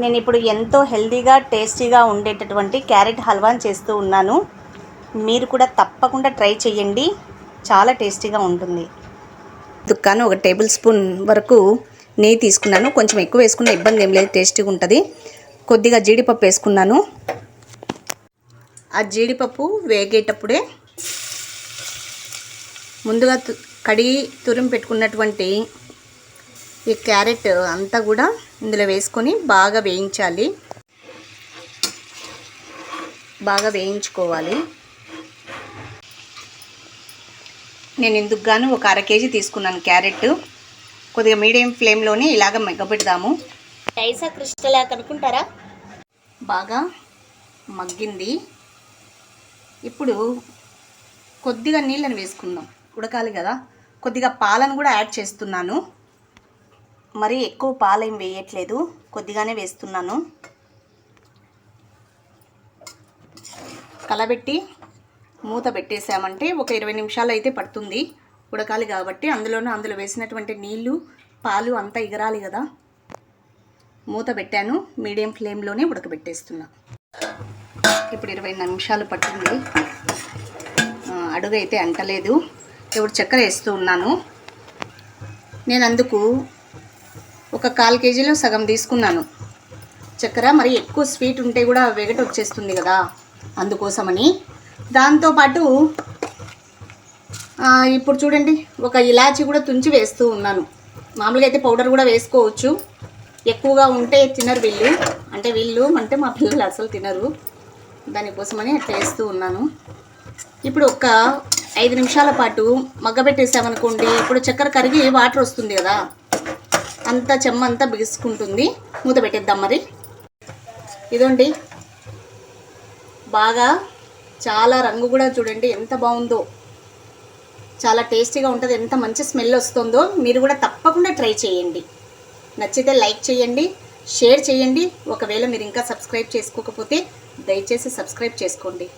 నేను ఇప్పుడు ఎంతో హెల్తీగా టేస్టీగా ఉండేటటువంటి క్యారెట్ హల్వాని చేస్తూ ఉన్నాను. మీరు కూడా తప్పకుండా ట్రై చేయండి, చాలా టేస్టీగా ఉంటుంది. దుక్కాను 1 టేబుల్ స్పూన్ వరకు నెయ్యి తీసుకున్నాను. కొంచెం ఎక్కువ వేసుకున్న ఇబ్బంది ఏం లేదు, టేస్టీగా ఉంటుంది. కొద్దిగా జీడిపప్పు వేసుకున్నాను. ఆ జీడిపప్పు వేగేటప్పుడే ముందుగా కడిగి తురిమి పెట్టుకున్నటువంటి ఈ క్యారెట్ అంతా కూడా ఇందులో వేసుకొని బాగా వేయించాలి, బాగా వేయించుకోవాలి. నేను ఇందుకు గాను ఒక 1/2 కేజీ తీసుకున్నాను క్యారెట్. కొద్దిగా మీడియం ఫ్లేమ్లోనే ఇలాగ మెగ్గపెడదాము. ఐసా క్రిస్టల్ అనుకుంటారా? బాగా మగ్గింది. ఇప్పుడు కొద్దిగా నీళ్ళని వేసుకుందాం, ఉడకాలి కదా. కొద్దిగా పాలను కూడా యాడ్ చేస్తున్నాను. మరీ ఎక్కువ పాలేం వేయట్లేదు, కొద్దిగానే వేస్తున్నాను. కలబెట్టి మూత పెట్టేసామంటే ఒక 20 నిమిషాలు అయితే పడుతుంది. ఉడకాలి కాబట్టి అందులో వేసినటువంటి నీళ్ళు పాలు అంతా ఎగరాలి కదా. మూత పెట్టాను, మీడియం ఫ్లేమ్లోనే ఉడకబెట్టేస్తున్నా. ఇప్పుడు 20 నిమిషాలు పట్టింది, అడుగు అయితే అంటలేదు. ఇప్పుడు చక్కెర వేస్తూ ఉన్నాను. నేను అందుకు ఒక 1/4 కేజీలో సగం తీసుకున్నాను చక్కెర. మరి ఎక్కువ స్వీట్ ఉంటే కూడా వెగట వచ్చేస్తుంది కదా, అందుకోసమని. దాంతోపాటు ఇప్పుడు చూడండి, ఒక ఇలాచి కూడా తుంచి వేస్తూ ఉన్నాను. మామూలుగా అయితే పౌడర్ కూడా వేసుకోవచ్చు, ఎక్కువగా ఉంటే తినరు వీళ్ళు అంటే మా పిల్లలు అసలు తినరు, దానికోసమని అట్లా వేస్తూ ఉన్నాను. ఇప్పుడు ఒక 5 నిమిషాల పాటు మగ్గబెట్టేసామనుకోండి, ఇప్పుడు చక్కెర కరిగి వాటర్ వస్తుంది కదా, అంతా చెమ్మ అంతా బిగుసుకుంటుంది. మూత పెట్టేద్దాం. మరి ఇదండి, బాగా చాలా రంగు కూడా చూడండి ఎంత బాగుందో, చాలా టేస్టీగా ఉంటుంది. ఎంత మంచి స్మెల్ వస్తుందో. మీరు కూడా తప్పకుండా ట్రై చేయండి. నచ్చితే లైక్ చేయండి, షేర్ చేయండి. ఒకవేళ మీరు ఇంకా సబ్స్క్రైబ్ చేసుకోకపోతే దయచేసి సబ్స్క్రైబ్ చేసుకోండి.